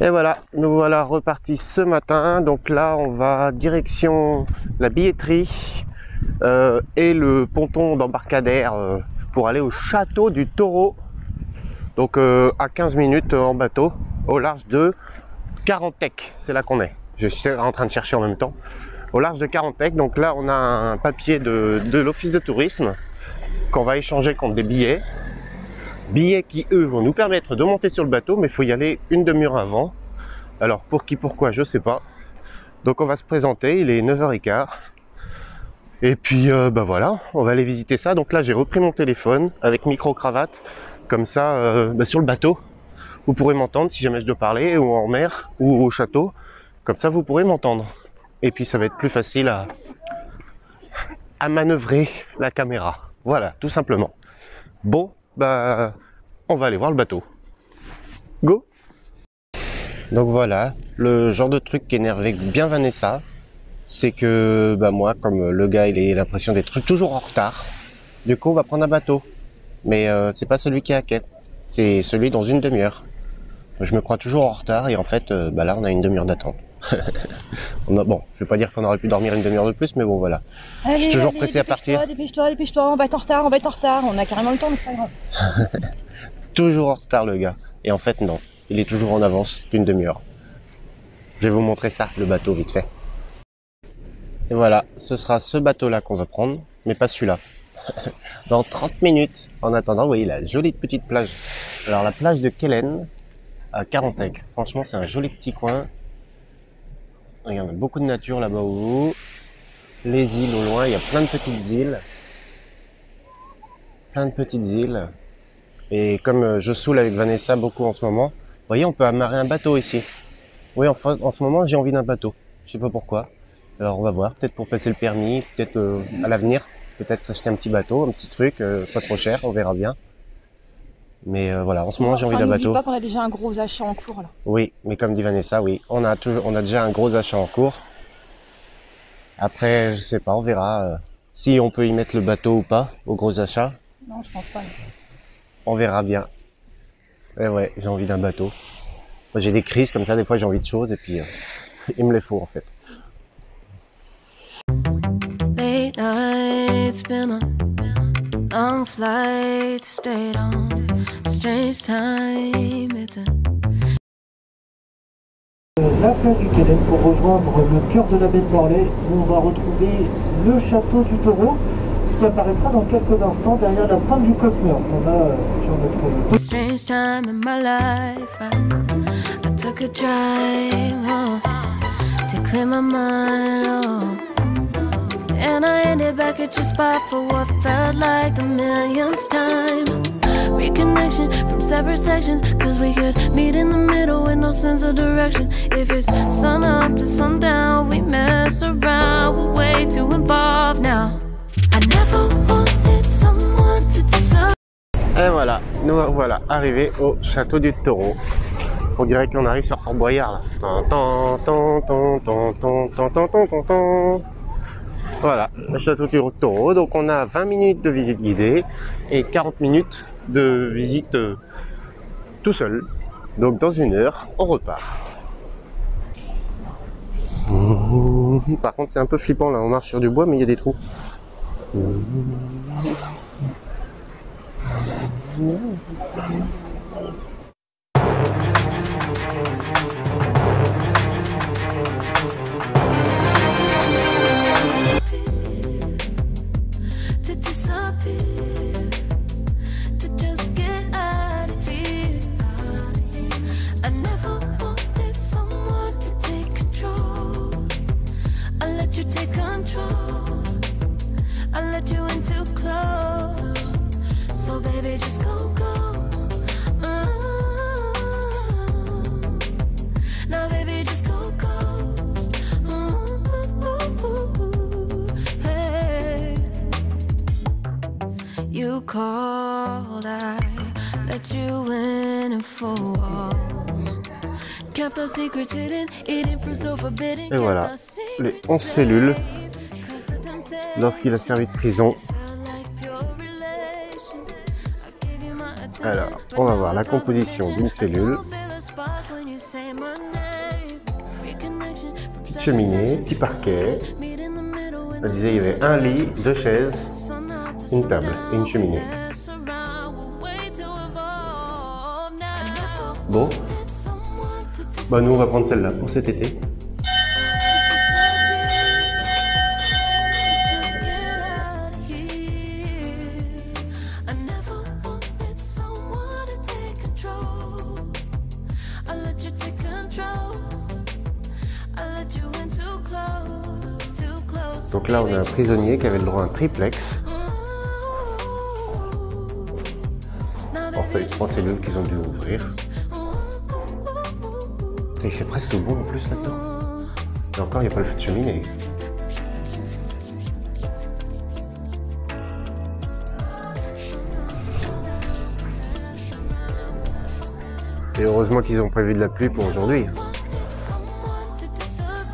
Et voilà, nous voilà repartis ce matin. Donc là, on va direction la billetterie et le ponton d'embarcadère pour aller au château du Taureau. Donc à 15 minutes en bateau, au large de Carantec. C'est là qu'on est. Je suis en train de chercher en même temps. Au large de Carantec. Donc là, on a un papier de l'office de tourisme qu'on va échanger contre des billets. Billets qui, eux, vont nous permettre de monter sur le bateau, mais il faut y aller une demi-heure avant. Alors, pour qui, pourquoi, je sais pas. Donc, on va se présenter, il est 9h15. Et puis, bah voilà, on va aller visiter ça. Donc là, j'ai repris mon téléphone avec micro-cravate. Comme ça, sur le bateau, vous pourrez m'entendre si jamais je dois parler, ou en mer, ou au château. Comme ça, vous pourrez m'entendre. Et puis, ça va être plus facile à manœuvrer la caméra. Voilà, tout simplement. Bon, bah, on va aller voir le bateau. Go! Donc voilà, le genre de truc qui énervait bien Vanessa, c'est que bah moi, comme le gars, il a l'impression d'être toujours en retard. Du coup, on va prendre un bateau. Mais c'est pas celui qui est à quai, c'est celui dans une demi-heure. Je me crois toujours en retard et en fait, bah là, on a une demi-heure d'attente. Bon, je vais pas dire qu'on aurait pu dormir une demi-heure de plus, mais bon, voilà. Allez, je suis toujours pressé à partir. Dépêche-toi, on va être en retard, on a carrément le temps, mais c'est pas grave. Toujours en retard, le gars. Et en fait, non, il est toujours en avance d'une demi-heure. Je vais vous montrer ça, le bateau, vite fait. Et voilà, ce sera ce bateau-là qu'on va prendre, mais pas celui-là. Dans 30 minutes. En attendant, vous voyez la jolie petite plage. Alors, la plage de Kellen, à Carantec. Franchement, c'est un joli petit coin. Il y a beaucoup de nature là-bas au bout. Les îles au loin, il y a plein de petites îles. Plein de petites îles. Et comme je saoule avec Vanessa beaucoup en ce moment, vous voyez, on peut amarrer un bateau ici. Oui, enfin, en ce moment, j'ai envie d'un bateau. Je sais pas pourquoi. Alors, on va voir. Peut-être pour passer le permis, peut-être à l'avenir. Peut-être s'acheter un petit bateau, un petit truc, pas trop cher, on verra bien. Mais voilà, en ce moment j'ai envie d'un bateau. N'oublie pas qu'on a déjà un gros achat en cours là. Oui, mais comme dit Vanessa, oui, on a déjà un gros achat en cours. Après, je sais pas, on verra si on peut y mettre le bateau ou pas au gros achat. Non, je pense pas. On verra bien. Et ouais, j'ai envie d'un bateau. Moi, j'ai des crises comme ça, des fois j'ai envie de choses et puis il me les faut en fait. Late nights, been a long flight, stayed on strange time, it's a... La plage du Kellen pour rejoindre le cœur de la baie de Morlaix où on va retrouver le château du Taureau qui apparaîtra dans quelques instants derrière la pointe du Cosmeur qu'on a sur notre... Strange time in my life, I took a drive home to clear my mind, oh. And I ended back at your spot for what felt like the millionth time. Reconnection from separate sections, cause we could meet in the middle with no sense of direction. If it's sun up to sundown, we mess around, we're way too involved now. I never wanted someone to decide. Et voilà, nous voilà arrivés au château du Taureau. On dirait qu'on arrive sur Fort Boyard là. Voilà, le château du Taureau. Donc on a 20 minutes de visite guidée et 40 minutes de visite tout seul. Donc dans une heure, on repart. Par contre, c'est un peu flippant là, on marche sur du bois mais il y a des trous. You called, I let you in and four walls. Kept our secrets hidden, eating fruit so forbidden. Et voilà, les 11 cellules lorsqu'il a servi de prison Alors, on va voir la composition d'une cellule. Petite cheminée, petit parquet. On disait il y avait un lit, 2 chaises, une table et une cheminée. Bon, bah nous on va prendre celle-là pour cet été. Donc là on a un prisonnier qui avait le droit à un triplex. Alors ça, les 3 cellules qu'ils ont dû ouvrir. Il fait presque beau en plus là-dedans. Et encore, il n'y a pas le feu de cheminée. Et heureusement qu'ils ont prévu de la pluie pour aujourd'hui.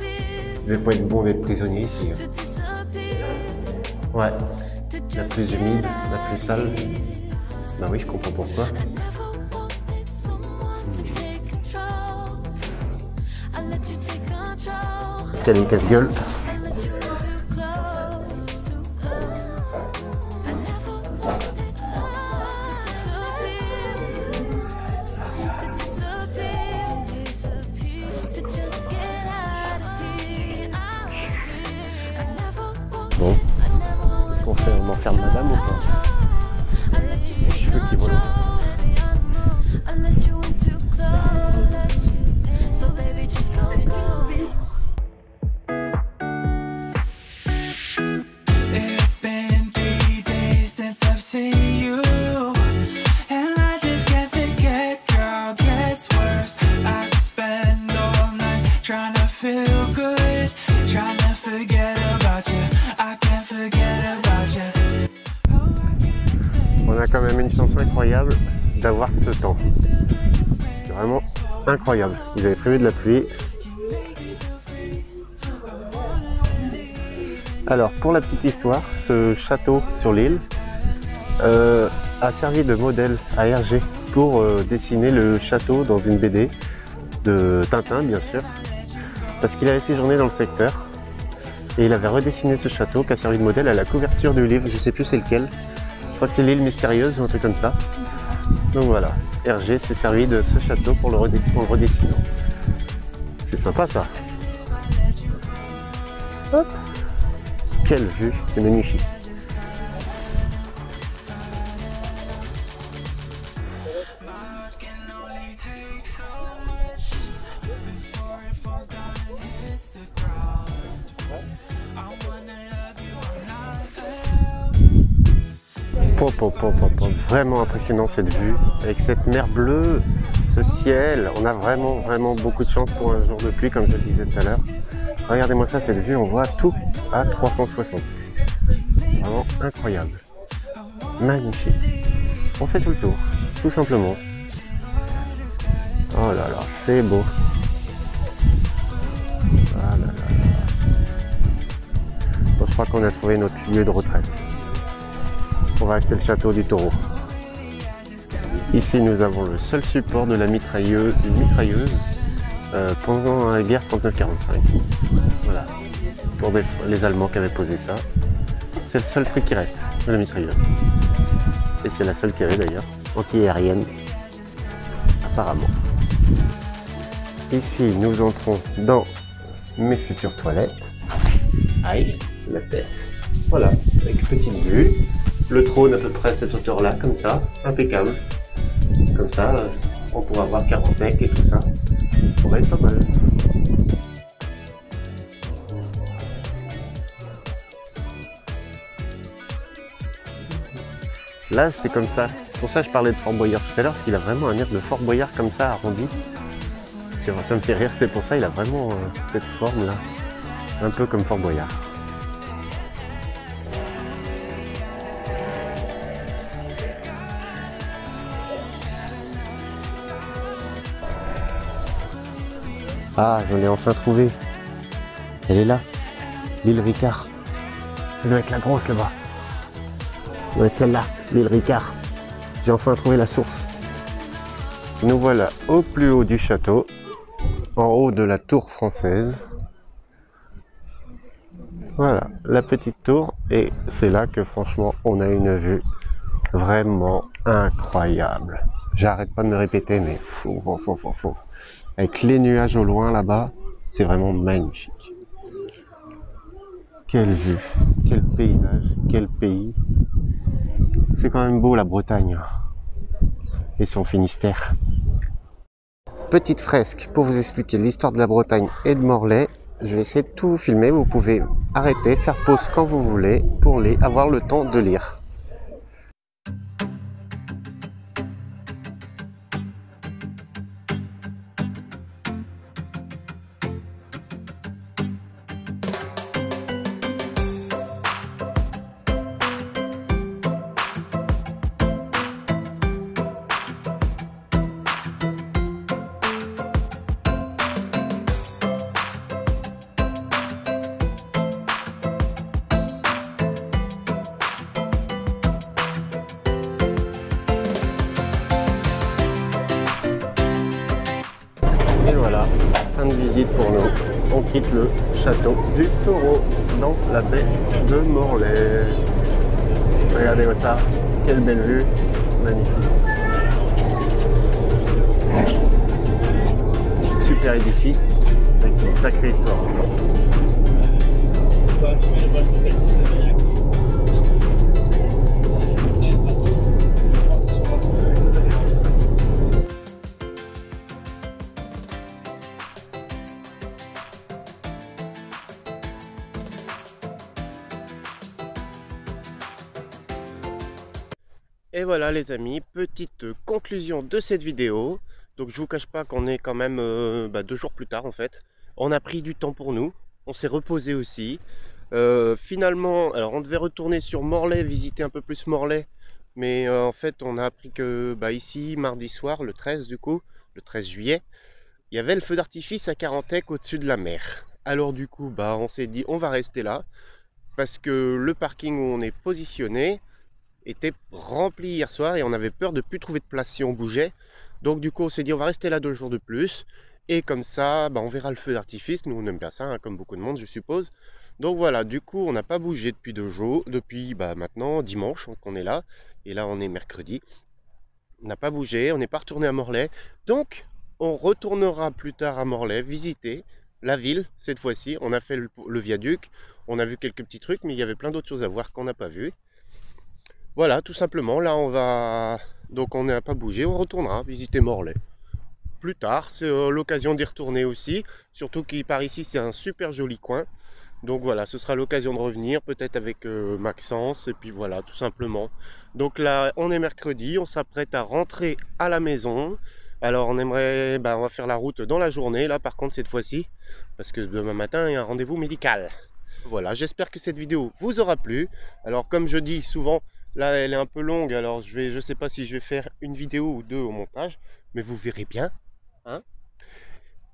Il ne devait pas être bon d'être prisonnier ici. Ouais, la plus humide, la plus sale. Bah oui, je comprends pourquoi. Escalier casse-gueule. Bon, qu'est-ce qu'on fait? On enferme madame ou pas? Les cheveux qui volent. On a quand même une chance incroyable d'avoir ce temps. C'est vraiment incroyable. Ils avaient prévu de la pluie. Alors pour la petite histoire, ce château sur l'île a servi de modèle à Hergé pour dessiner le château dans une BD de Tintin bien sûr. Parce qu'il avait séjourné dans le secteur et il avait redessiné ce château qui a servi de modèle à la couverture du livre, je sais plus c'est lequel. Je crois que c'est l'île mystérieuse ou un truc comme ça. Donc voilà, Hergé s'est servi de ce château pour le redessinant. C'est sympa ça. Hop. Quelle vue, c'est magnifique. Vraiment impressionnant cette vue, avec cette mer bleue, ce ciel. On a vraiment beaucoup de chance pour un jour de pluie, comme je le disais tout à l'heure. Regardez-moi ça, cette vue, on voit tout à 360. Vraiment incroyable. Magnifique. On fait tout le tour, tout simplement. Oh là là, c'est beau. Ah là là. Bon, je crois qu'on a trouvé notre lieu de retraite. On va acheter le château du Taureau. Ici, nous avons le seul support de la mitrailleuse, pendant la guerre 39-45. Voilà, pour les Allemands qui avaient posé ça. C'est le seul truc qui reste de la mitrailleuse. Et c'est la seule qui avait d'ailleurs, anti-aérienne, apparemment. Ici, nous entrons dans mes futures toilettes. Aïe, la tête. Voilà, avec petite vue. Le trône à peu près à cette hauteur-là, comme ça, impeccable. Comme ça, on pourra voir 40 mecs et tout ça. Ça pourrait être pas mal. Là, c'est comme ça. Pour ça, je parlais de Fort Boyard tout à l'heure, parce qu'il a vraiment un air de Fort Boyard comme ça, arrondi. Ça me fait rire, c'est pour ça, il a vraiment cette forme-là. Un peu comme Fort Boyard. Ah, j'en ai enfin trouvé. Elle est là. L'île Ricard. Ça doit être la grosse là-bas. Ça doit être celle-là, l'île Ricard. J'ai enfin trouvé la source. Nous voilà au plus haut du château, en haut de la tour française. Voilà, la petite tour, et c'est là que franchement on a une vue vraiment incroyable. J'arrête pas de me répéter, mais fou. Avec les nuages au loin là-bas, c'est vraiment magnifique. Quelle vue, quel paysage, quel pays. C'est quand même beau la Bretagne et son Finistère. Petite fresque pour vous expliquer l'histoire de la Bretagne et de Morlaix. Je vais essayer de tout filmer, vous pouvez arrêter, faire pause quand vous voulez pour avoir le temps de lire. Et voilà, fin de visite pour nous. On quitte le château du Taureau dans la baie de Morlaix. Regardez-moi ça, quelle belle vue, magnifique. Super édifice avec une sacrée histoire. Et voilà les amis, petite conclusion de cette vidéo. Donc je vous cache pas qu'on est quand même 2 jours plus tard en fait. On a pris du temps pour nous, on s'est reposé aussi. Finalement, alors on devait retourner sur Morlaix, visiter un peu plus Morlaix. Mais en fait on a appris que ici, mardi soir, le 13 du coup, le 13 juillet, il y avait le feu d'artifice à Carantec au-dessus de la mer. Alors du coup, on s'est dit on va rester là. Parce que le parking où on est positionné était rempli hier soir et on avait peur de plus trouver de place si on bougeait. Donc du coup on s'est dit on va rester là 2 jours de plus et comme ça on verra le feu d'artifice. Nous on aime bien ça hein, comme beaucoup de monde je suppose. Donc voilà, du coup on n'a pas bougé depuis 2 jours, depuis maintenant dimanche qu'on est là, et là on est mercredi. On n'a pas bougé, on n'est pas retourné à Morlaix, donc on retournera plus tard à Morlaix visiter la ville cette fois-ci. On a fait le viaduc, on a vu quelques petits trucs, mais il y avait plein d'autres choses à voir qu'on n'a pas vu. Voilà, tout simplement, là on va... Donc on n'a pas bougé, on retournera visiter Morlaix. Plus tard, c'est l'occasion d'y retourner aussi. Surtout qu'il par ici, c'est un super joli coin. Donc voilà, ce sera l'occasion de revenir, peut-être avec Maxence, et puis voilà, tout simplement. Donc là, on est mercredi, on s'apprête à rentrer à la maison. Alors on aimerait, on va faire la route dans la journée, là par contre cette fois-ci. Parce que demain matin, il y a un rendez-vous médical. Voilà, j'espère que cette vidéo vous aura plu. Alors comme je dis souvent, là, elle est un peu longue, alors je sais pas si je vais faire une vidéo ou 2 au montage, mais vous verrez bien. Hein.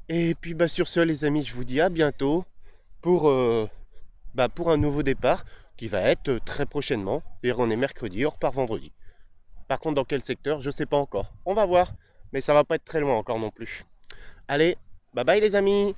Et puis sur ce, les amis, je vous dis à bientôt pour un nouveau départ qui va être très prochainement. Et on est mercredi, on repart vendredi. Par contre, dans quel secteur, je sais pas encore. On va voir, mais ça va pas être très loin encore non plus. Allez, bye bye les amis.